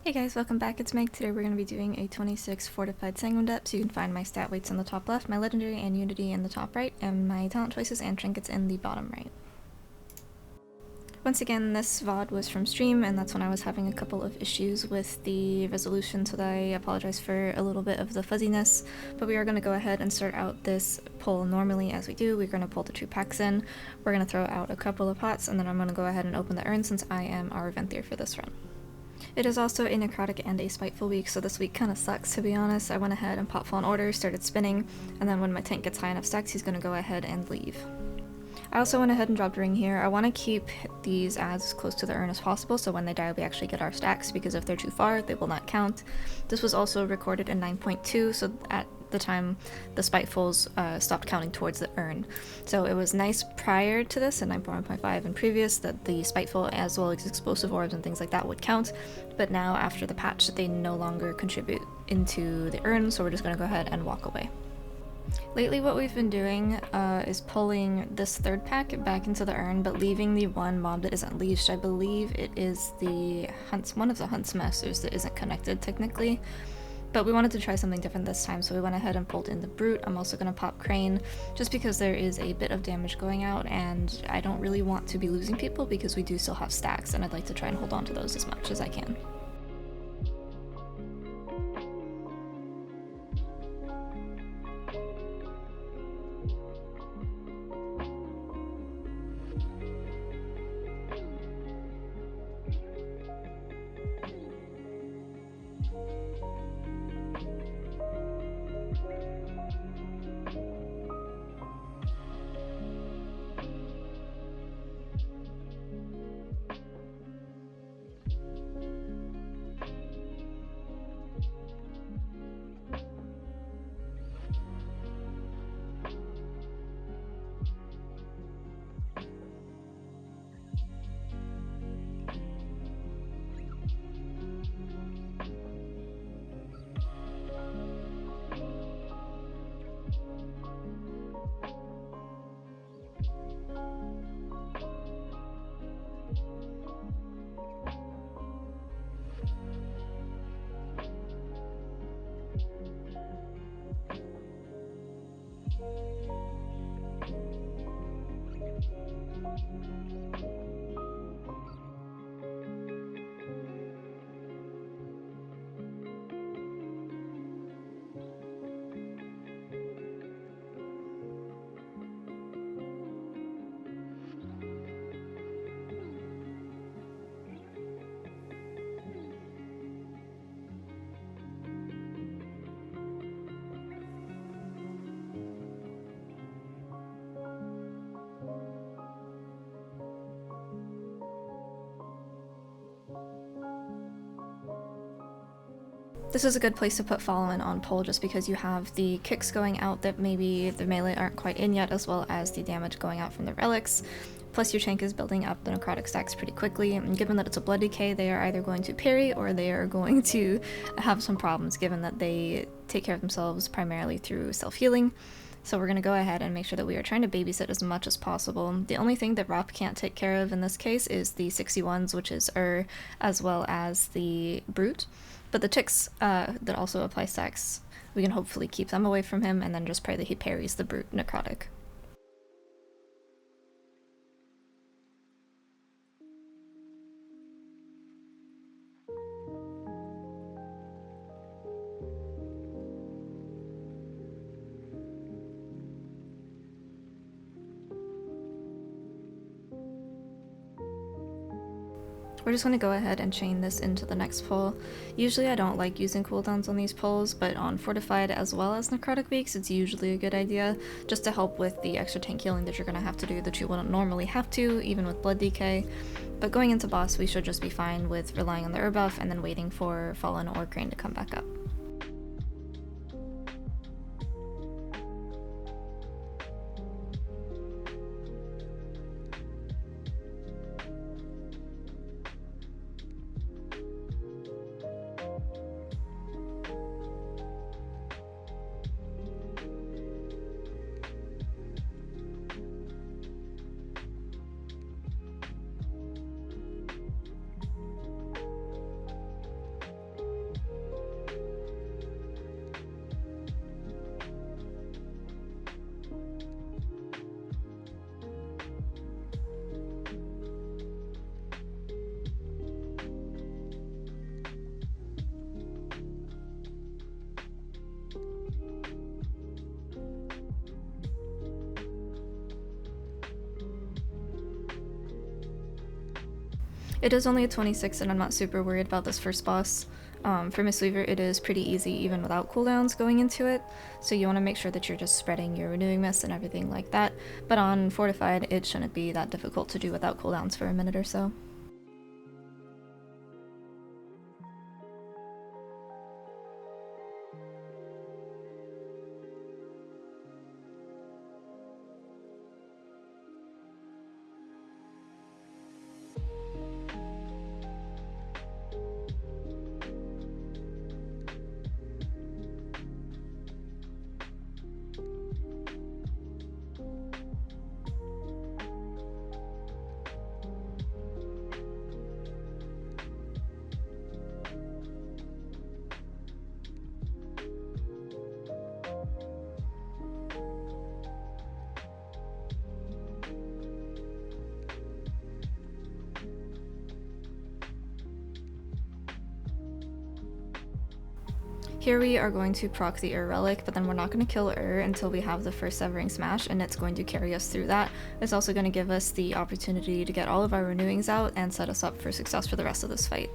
Hey guys, welcome back, it's Meg. Today we're going to be doing a 26 Fortified Sanguine depth, so you can find my stat weights in the top left, my legendary and unity in the top right, and my talent choices and trinkets in the bottom right. Once again, this VOD was from stream, and that's when I was having a couple of issues with the resolution, so I apologize for a little bit of the fuzziness, but we are going to go ahead and start out this pull normally as we do. We're going to pull the 2 packs in, we're going to throw out a couple of pots, and then I'm going to go ahead and open the urn since I am our Venthyr for this run. It is also a necrotic and a spiteful week, so this week kind of sucks, to be honest. I went ahead and popped Fallen Order, started spinning, and then when my tank gets high enough stacks, he's going to go ahead and leave. I also went ahead and dropped Ring here. I want to keep these as close to the urn as possible, so when they die we actually get our stacks, because if they're too far, they will not count. This was also recorded in 9.2, so at the time the Spitefuls stopped counting towards the urn. So it was nice prior to this, in 9.1.5 and previous, that the Spiteful as well as explosive orbs and things like that would count, but now after the patch they no longer contribute into the urn, so we're just going to go ahead and walk away. Lately what we've been doing is pulling this 3rd pack back into the urn, but leaving the one mob that isn't leashed. I believe it is one of the Huntsmasters that isn't connected technically. But we wanted to try something different this time, so we went ahead and pulled in the Brute. I'm also going to pop Crane, just because there is a bit of damage going out, and I don't really want to be losing people because we do still have stacks, and I'd like to try and hold on to those as much as I can. This is a good place to put Fallen on pull, just because you have the kicks going out that maybe the melee aren't quite in yet, as well as the damage going out from the relics. Plus your tank is building up the necrotic stacks pretty quickly, and given that it's a blood decay, they are either going to parry or they are going to have some problems, given that they take care of themselves primarily through self-healing. So we're going to go ahead and make sure that we are trying to babysit as much as possible. The only thing that Rop can't take care of in this case is the 61s, which is as well as the Brute. But the ticks that also apply stacks, we can hopefully keep them away from him, and then just pray that he parries the Brute necrotic. We're just going to go ahead and chain this into the next pull. Usually I don't like using cooldowns on these pulls, but on Fortified as well as Necrotic weeks, it's usually a good idea, just to help with the extra tank healing that you're going to have to do that you wouldn't normally have to, even with Blood Decay. But going into boss, we should just be fine with relying on the herb buff and then waiting for Fallen or Crane to come back up. It is only a 26 and I'm not super worried about this first boss. For Mistweaver, it is pretty easy even without cooldowns going into it, so you want to make sure that you're just spreading your Renewing Mist and everything like that, but on Fortified it shouldn't be that difficult to do without cooldowns for a minute or so. Here we are going to proc the Relic, but then we're not going to kill until we have the first Severing Smash, and it's going to carry us through that. It's also going to give us the opportunity to get all of our Renewings out and set us up for success for the rest of this fight.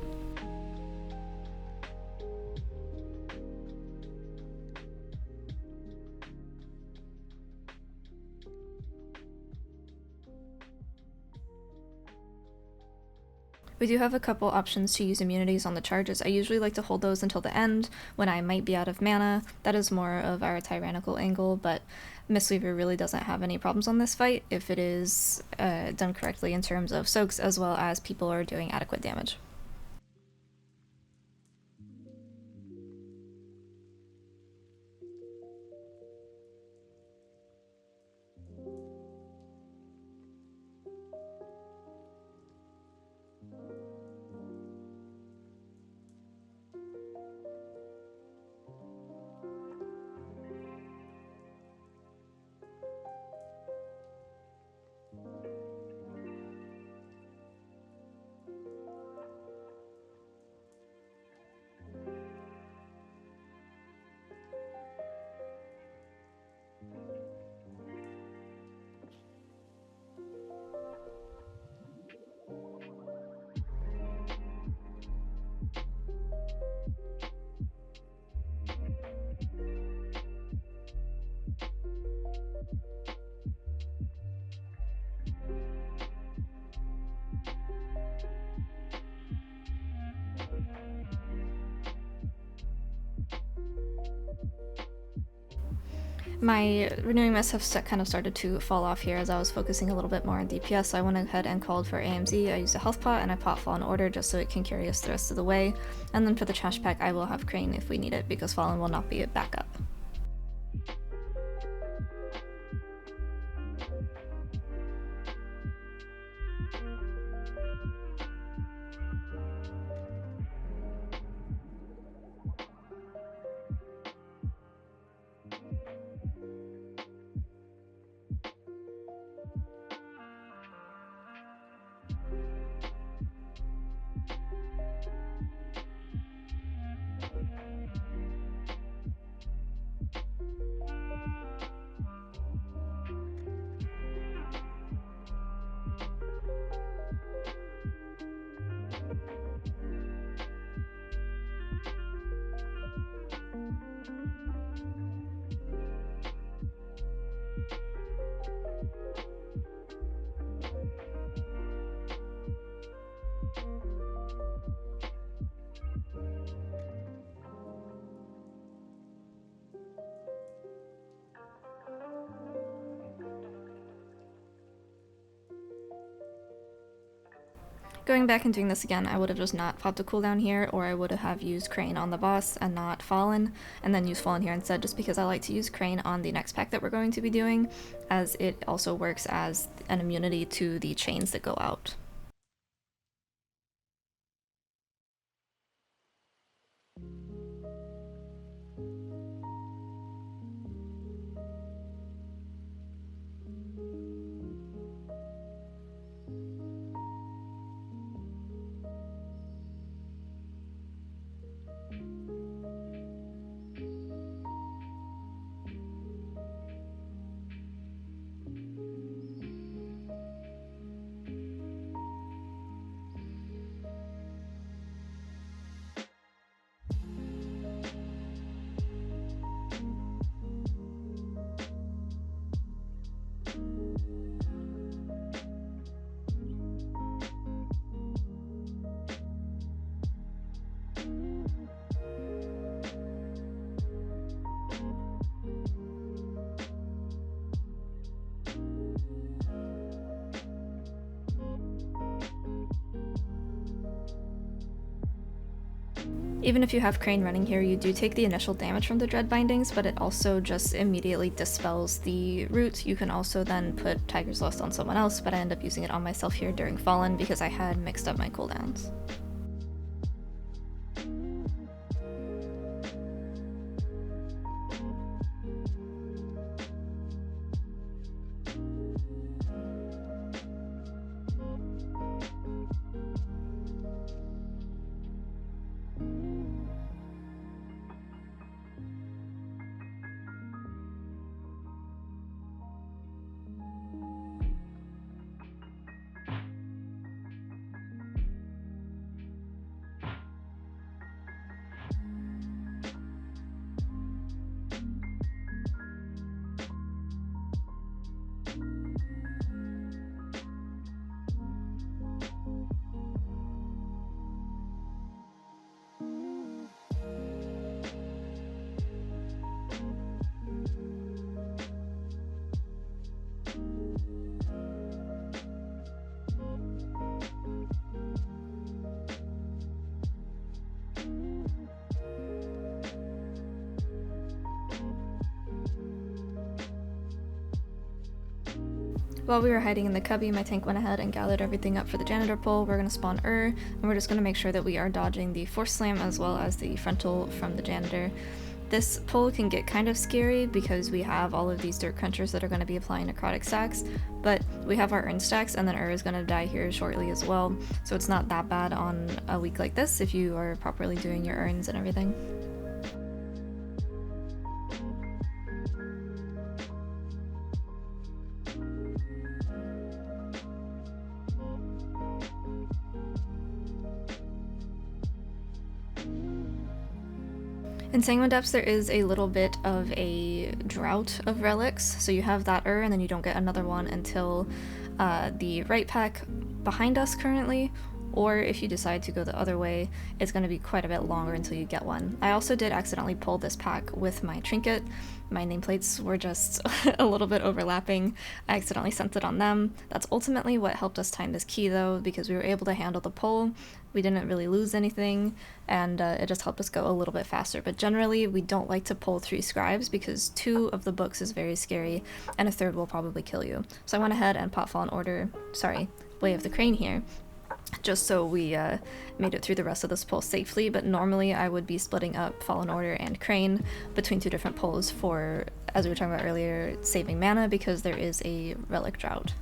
We do have a couple options to use immunities on the charges. I usually like to hold those until the end when I might be out of mana. That is more of our tyrannical angle, but Mistweaver really doesn't have any problems on this fight if it is done correctly in terms of soaks as well as people are doing adequate damage. My Renewing Mist have kind of started to fall off here as I was focusing a little bit more on DPS, so I went ahead and called for AMZ. I used a health pot and I pot Fallen Order just so it can carry us the rest of the way, and then for the trash pack I will have Crane if we need it because Fallen will not be a backup. Going back and doing this again, I would have just not popped a cooldown here, or I would have used Crane on the boss and not Fallen, and then used Fallen here instead, just because I like to use Crane on the next pack that we're going to be doing, as it also works as an immunity to the chains that go out. Even if you have Crane running here, you do take the initial damage from the Dread Bindings, but it also just immediately dispels the root. You can also then put Tiger's Lust on someone else, but I end up using it on myself here during Fallen because I had mixed up my cooldowns. While we were hiding in the cubby, my tank went ahead and gathered everything up for the janitor pull. We're going to spawn and we're just going to make sure that we are dodging the force slam as well as the frontal from the janitor. This pull can get kind of scary because we have all of these dirt crunchers that are going to be applying necrotic stacks, but we have our urn stacks and then is going to die here shortly as well, so it's not that bad on a week like this if you are properly doing your urns and everything. In Sanguine Depths, there is a little bit of a drought of relics, so you have that and then you don't get another one until the right pack behind us currently, or if you decide to go the other way, it's going to be quite a bit longer until you get one. I also did accidentally pull this pack with my trinket. My nameplates were just a little bit overlapping. I accidentally sent it on them. That's ultimately what helped us time this key though, because we were able to handle the pull. We didn't really lose anything, and it just helped us go a little bit faster. But generally, we don't like to pull 3 scribes because 2 of the books is very scary, and a 3rd will probably kill you. So I went ahead and popped Fallen Order, Way of the Crane here, just so we made it through the rest of this pull safely. But normally I would be splitting up Fallen Order and Crane between 2 different pulls for, as we were talking about earlier, saving mana because there is a relic drought.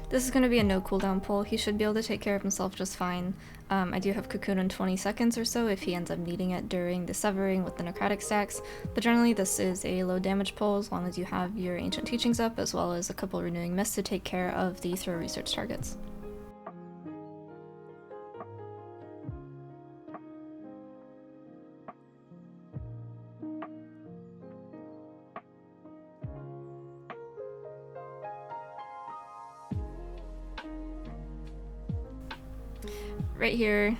This is going to be a no cooldown pull. He should be able to take care of himself just fine. I do have Cocoon in 20 seconds or so if he ends up needing it during the severing with the necrotic stacks, but generally this is a low damage pull as long as you have your Ancient Teachings up as well as a couple Renewing Mists to take care of the throw research targets. Right here,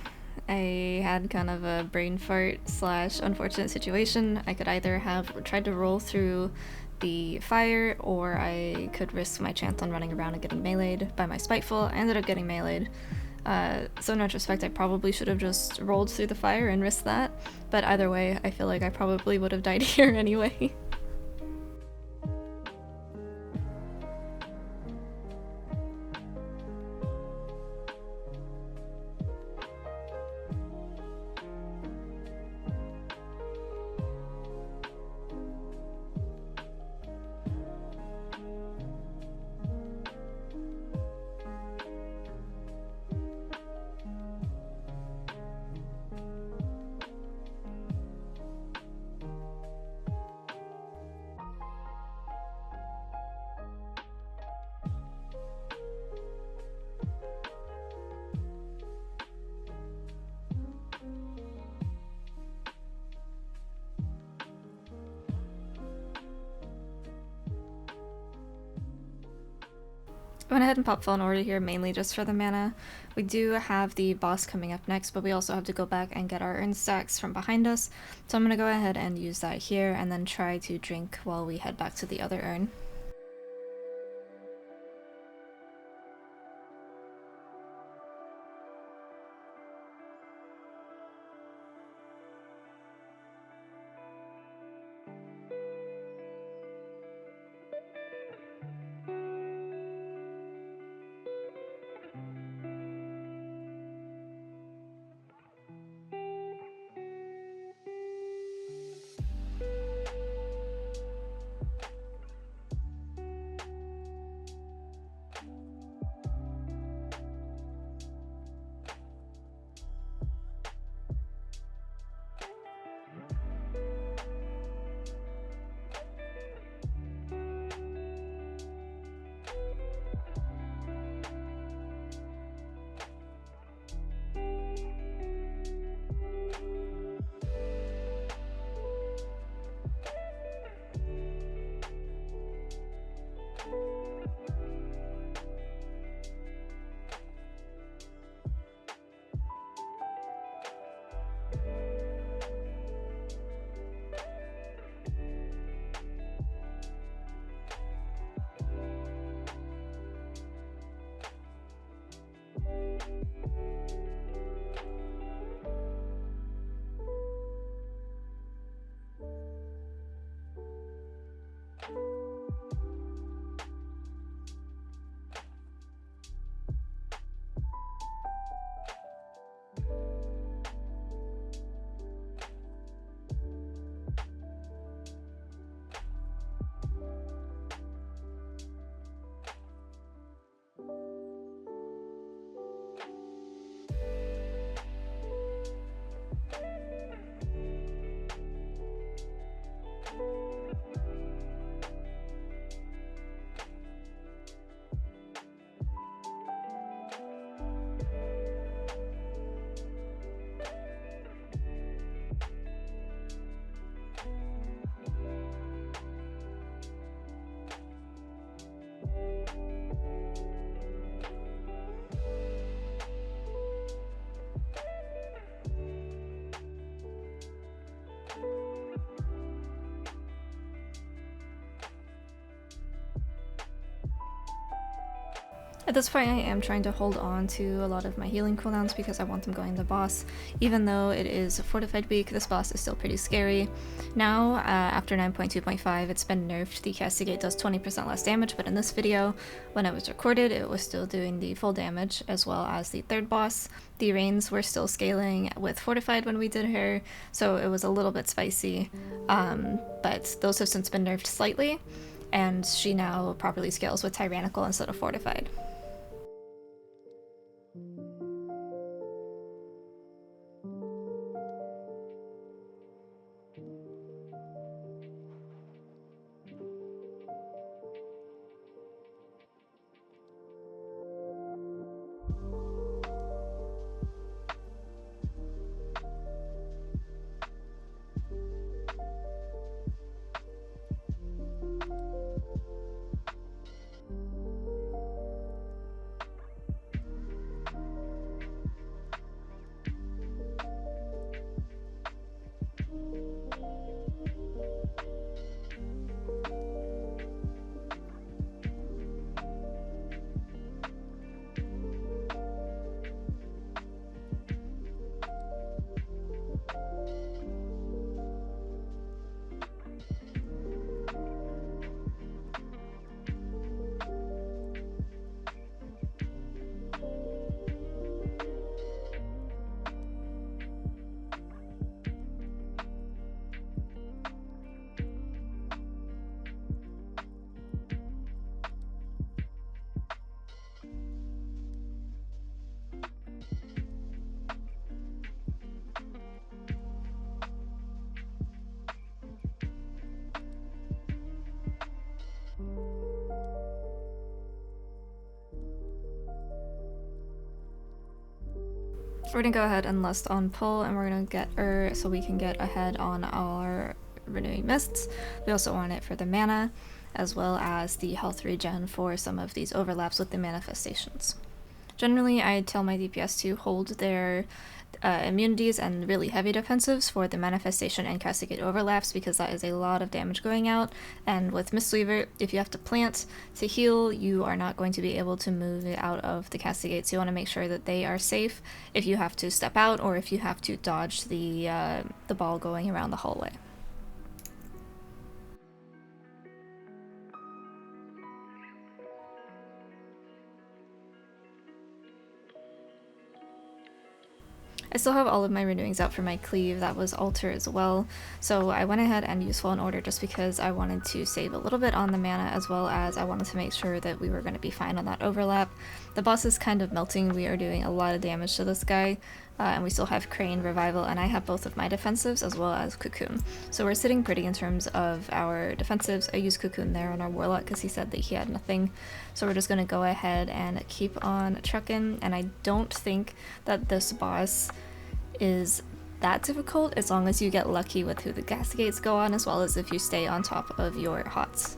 I had kind of a brain fart / unfortunate situation. I could either have tried to roll through the fire, or I could risk my chance on running around and getting meleeed by my Spiteful. I ended up getting meleeed. So in retrospect, I probably should have just rolled through the fire and risked that, but either way, I feel like I probably would have died here anyway. I went ahead and popped Fallen Order here mainly just for the mana. We do have the boss coming up next, but we also have to go back and get our urn stacks from behind us. So I'm going to go ahead and use that here and then try to drink while we head back to the other urn. At this point I am trying to hold on to a lot of my healing cooldowns because I want them going to the boss. Even though it is Fortified week, this boss is still pretty scary. Now, after 9.2.5, it's been nerfed. The Castigate does 20% less damage, but in this video, when it was recorded, it was still doing the full damage, as well as the third boss. The Reigns were still scaling with Fortified when we did her, so it was a little bit spicy, but those have since been nerfed slightly, and she now properly scales with Tyrannical instead of Fortified. We're gonna go ahead and lust on pull, and we're gonna get so we can get ahead on our renewing mists. We also want it for the mana. as well as the health regen for some of these overlaps with the manifestations. Generally, I tell my DPS to hold their immunities and really heavy defensives for the manifestation and castigate overlaps, because that is a lot of damage going out. And with Mistweaver, if you have to plant to heal, you are not going to be able to move it out of the castigate, so you want to make sure that they are safe if you have to step out or if you have to dodge the ball going around the hallway. I still have all of my renewings out for my cleave. That was altar as well, so I went ahead and used Fallen Order just because I wanted to save a little bit on the mana, as well as I wanted to make sure that we were going to be fine on that overlap. The boss is kind of melting. We are doing a lot of damage to this guy, and we still have Crane, Revival, and I have both of my defensives as well as Cocoon. So we're sitting pretty in terms of our defensives. I used Cocoon there on our Warlock because he said that he had nothing. So we're just going to go ahead and keep on trucking, and I don't think that this boss is that difficult as long as you get lucky with who the castigates go on, as well as if you stay on top of your hots.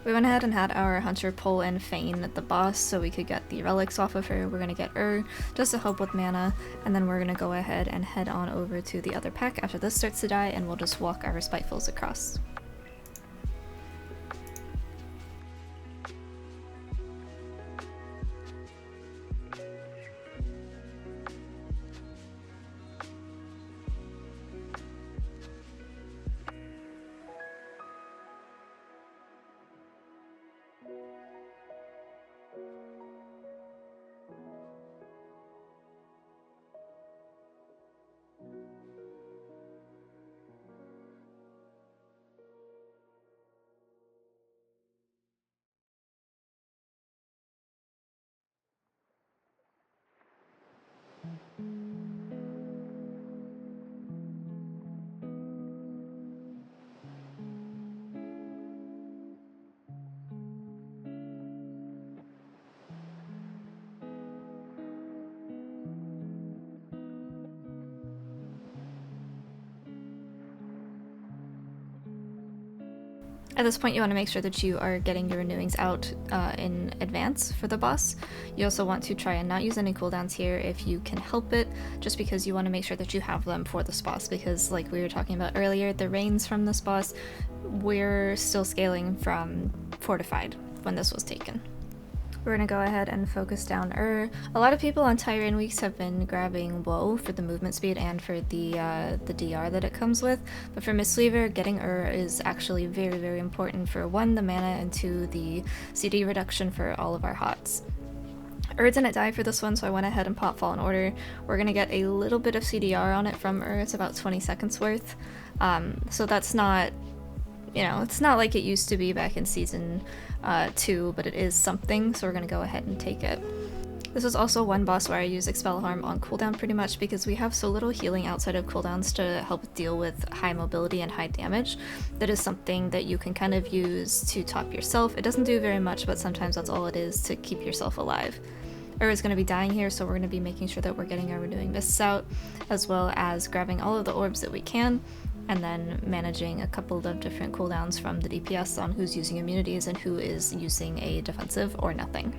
We went ahead and had our Hunter pull and feign the boss so we could get the relics off of her. We're going to get just to help with mana, and then we're going to go ahead and head on over to the other pack after this starts to die, and we'll just walk our Spitefuls across. At this point, you want to make sure that you are getting your renewings out in advance for the boss. You also want to try and not use any cooldowns here if you can help it, just because you want to make sure that you have them for this boss, because like we were talking about earlier, the rains from this boss, we're still scaling from Fortified when this was taken. We're going to go ahead and focus down A lot of people on Tyrant weeks have been grabbing Woe for the movement speed and for the DR that it comes with, but for Mistweaver, getting is actually very, very important for 1, the mana, and 2, the CD reduction for all of our hots. Didn't die for this one, so I went ahead and popped Fallen Order. We're going to get a little bit of CDR on it from it's about 20 seconds worth, so that's not, you know, it's not like it used to be back in Season 2, but it is something, so we're going to go ahead and take it. This is also one boss where I use Expel Harm on cooldown pretty much because we have so little healing outside of cooldowns to help deal with high mobility and high damage. That is something that you can kind of use to top yourself. It doesn't do very much, but sometimes that's all it is to keep yourself alive. is going to be dying here, so we're going to be making sure that we're getting our renewing mists out, as well as grabbing all of the orbs that we can, and then managing a couple of different cooldowns from the DPS on who's using immunities and who is using a defensive or nothing.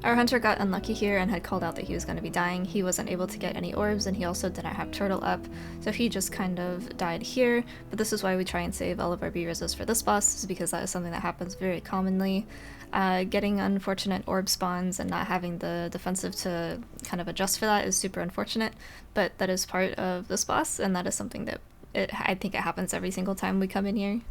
Our hunter got unlucky here and had called out that he was going to be dying. He wasn't able to get any orbs, and he also didn't have turtle up, so he just kind of died here. But this is why we try and save all of our B-resos for this boss, is because that is something that happens very commonly. Getting unfortunate orb spawns and not having the defensive to kind of adjust for that is super unfortunate, but that is part of this boss, and that is something that I think it happens every single time we come in here.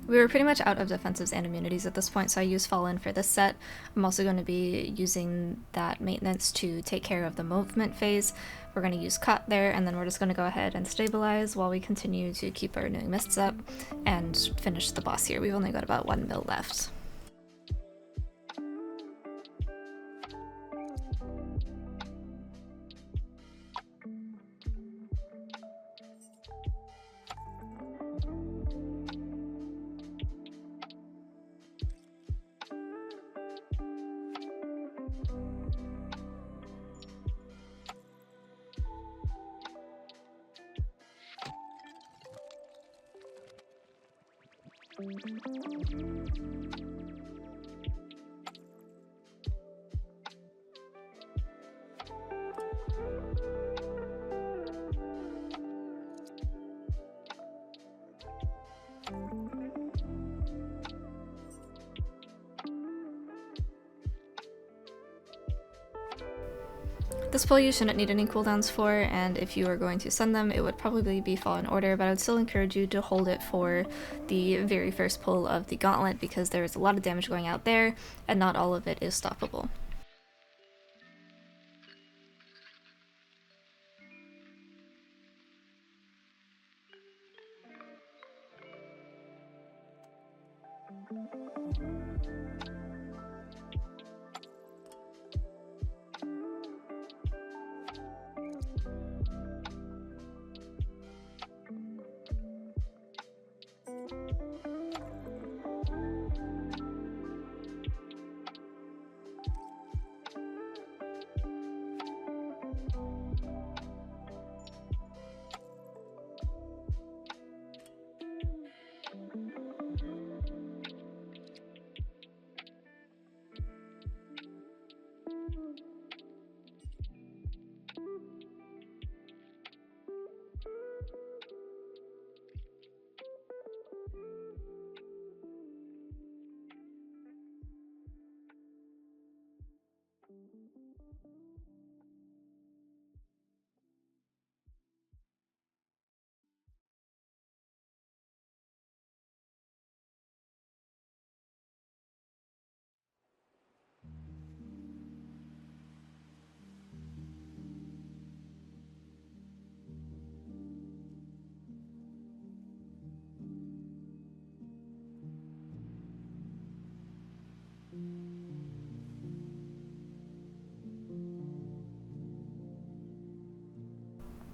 We were pretty much out of defensives and immunities at this point, so I used Fallen for this set. I'm also going to be using that maintenance to take care of the movement phase. We're going to use Cut there, and then we're just going to go ahead and stabilize while we continue to keep our renewing mists up and finish the boss here. We've only got about 1 mil left. This pull you shouldn't need any cooldowns for, and if you are going to send them, it would probably be Fallen Order, but I would still encourage you to hold it for the very first pull of the Gauntlet, because there is a lot of damage going out there, and not all of it is stoppable.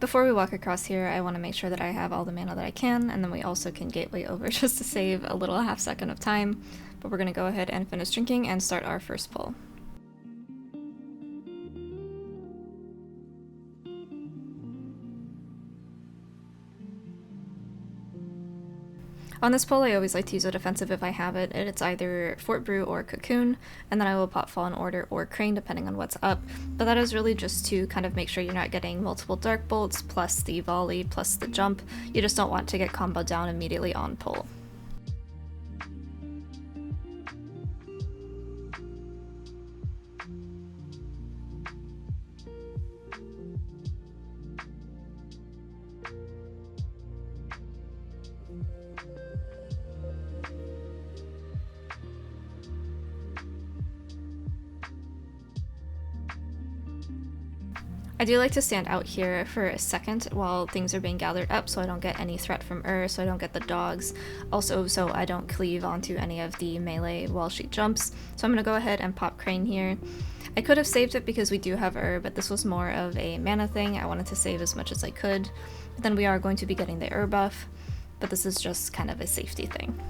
Before we walk across here, I want to make sure that I have all the mana that I can, and then we also can gateway over just to save a little half second of time. But we're going to go ahead and finish drinking and start our first pull. On this pull, I always like to use a defensive if I have it, and it's either Fort Brew or Cocoon, and then I will pop Fallen Order or Crane depending on what's up, but that is really just to kind of make sure you're not getting multiple Dark Bolts, plus the volley, plus the jump. You just don't want to get comboed down immediately on pull. I do like to stand out here for a second while things are being gathered up so I don't get any threat from so I don't get the dogs, also so I don't cleave onto any of the melee while she jumps. So I'm going to go ahead and pop Crane here. I could have saved it because we do have but this was more of a mana thing. I wanted to save as much as I could. But then we are going to be getting the buff, but this is just kind of a safety thing.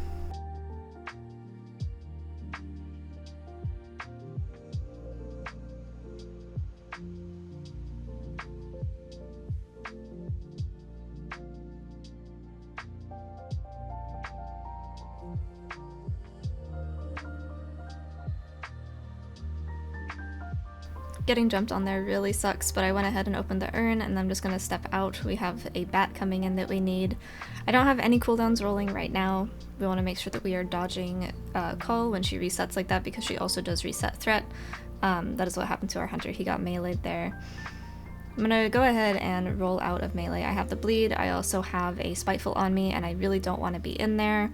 Getting jumped on there really sucks, but I went ahead and opened the urn, and I'm just going to step out. We have a bat coming in that we need. I don't have any cooldowns rolling right now. We want to make sure that we are dodging Kaal when she resets like that, because she also does reset threat. That is what happened to our hunter. He got meleeed there. I'm going to go ahead and roll out of melee. I have the bleed. I also have a Spiteful on me, and I really don't want to be in there.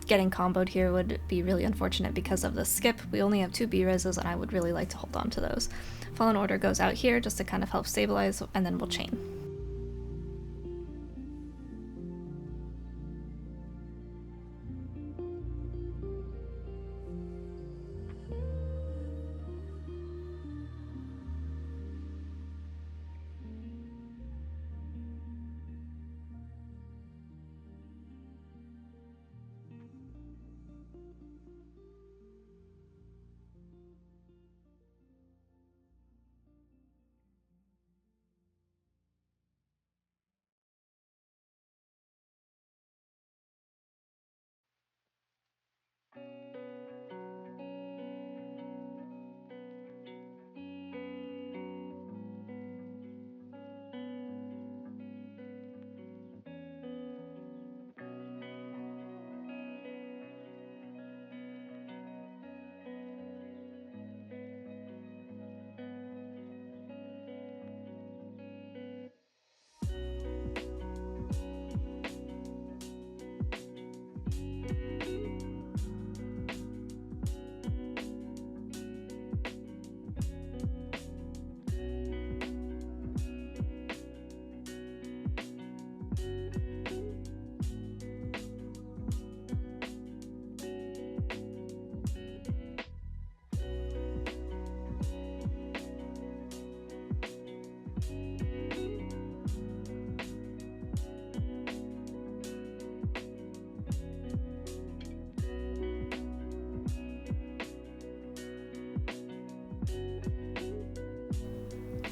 Getting comboed here would be really unfortunate because of the skip. We only have 2 B-reses, and I would really like to hold on to those. Fallen Order goes out here just to kind of help stabilize, and then we'll chain.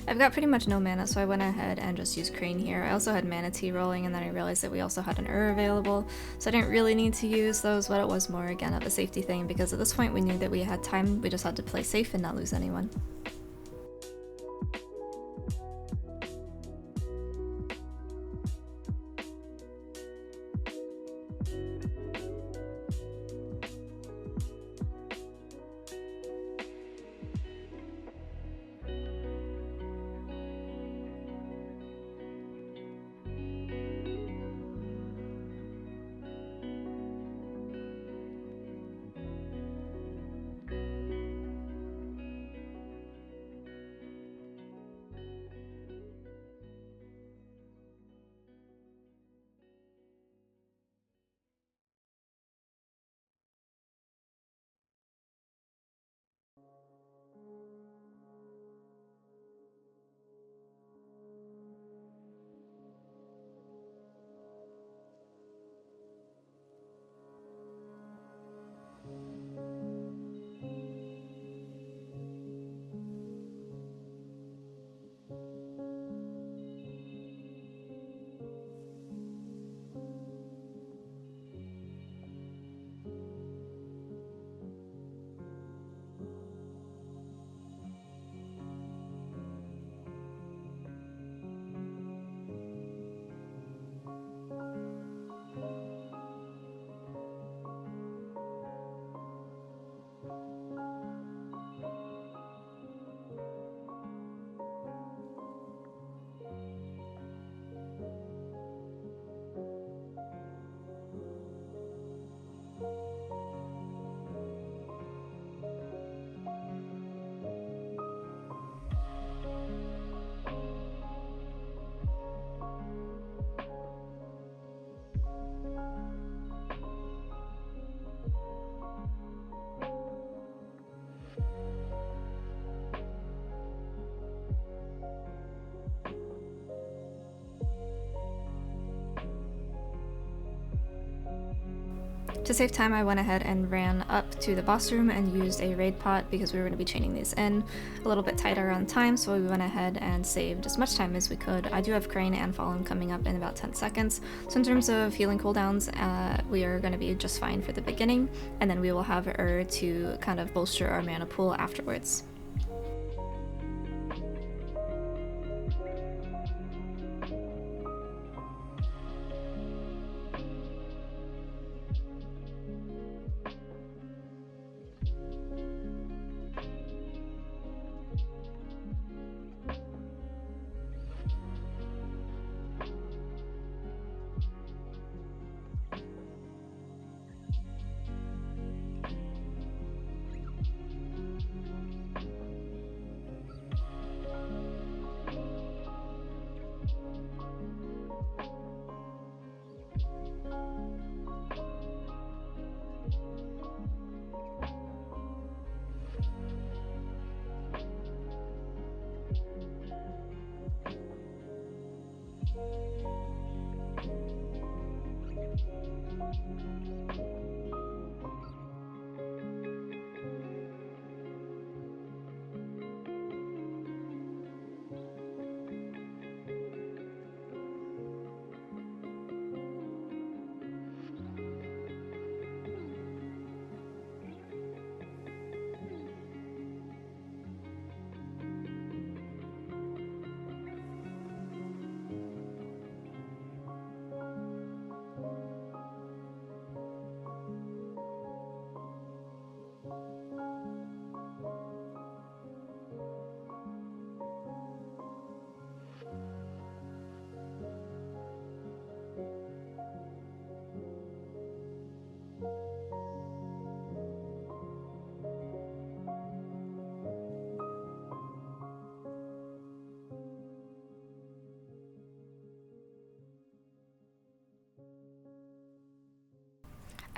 I've got pretty much no mana, so I went ahead and just used Crane here. I also had Mana Tea rolling, and then I realized that we also had an available, so I didn't really need to use those, but it was more, again, of a safety thing, because at this point we knew that we had time. We just had to play safe and not lose anyone. To save time, I went ahead and ran up to the boss room and used a raid pot because we were going to be chaining these in a little bit tighter on time, so we went ahead and saved as much time as we could. I do have Crane and Fallen coming up in about 10 seconds, so in terms of healing cooldowns, we are going to be just fine for the beginning, and then we will have to kind of bolster our mana pool afterwards.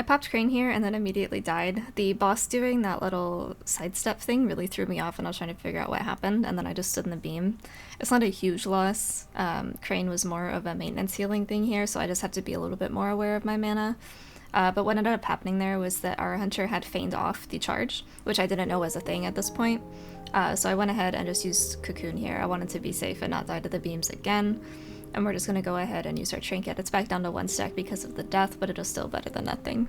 popped Crane here and then immediately died. The boss doing that little sidestep thing really threw me off, and I was trying to figure out what happened, and then I just stood in the beam. It's not a huge loss. Crane was more of a maintenance healing thing here, so I just had to be a little bit more aware of my mana. But what ended up happening there was that our hunter had feigned off the charge, which I didn't know was a thing at this point. So I went ahead and just used Cocoon here. I wanted to be safe and not die to the beams again. And we're just going to go ahead and use our trinket. It's back down to 1 stack because of the death, but it is still better than nothing.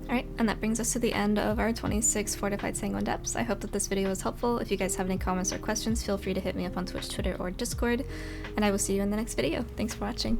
Alright, and that brings us to the end of our 26 Fortified Sanguine depths. I hope that this video was helpful. If you guys have any comments or questions, feel free to hit me up on Twitch, Twitter, or Discord, and I will see you in the next video. Thanks for watching.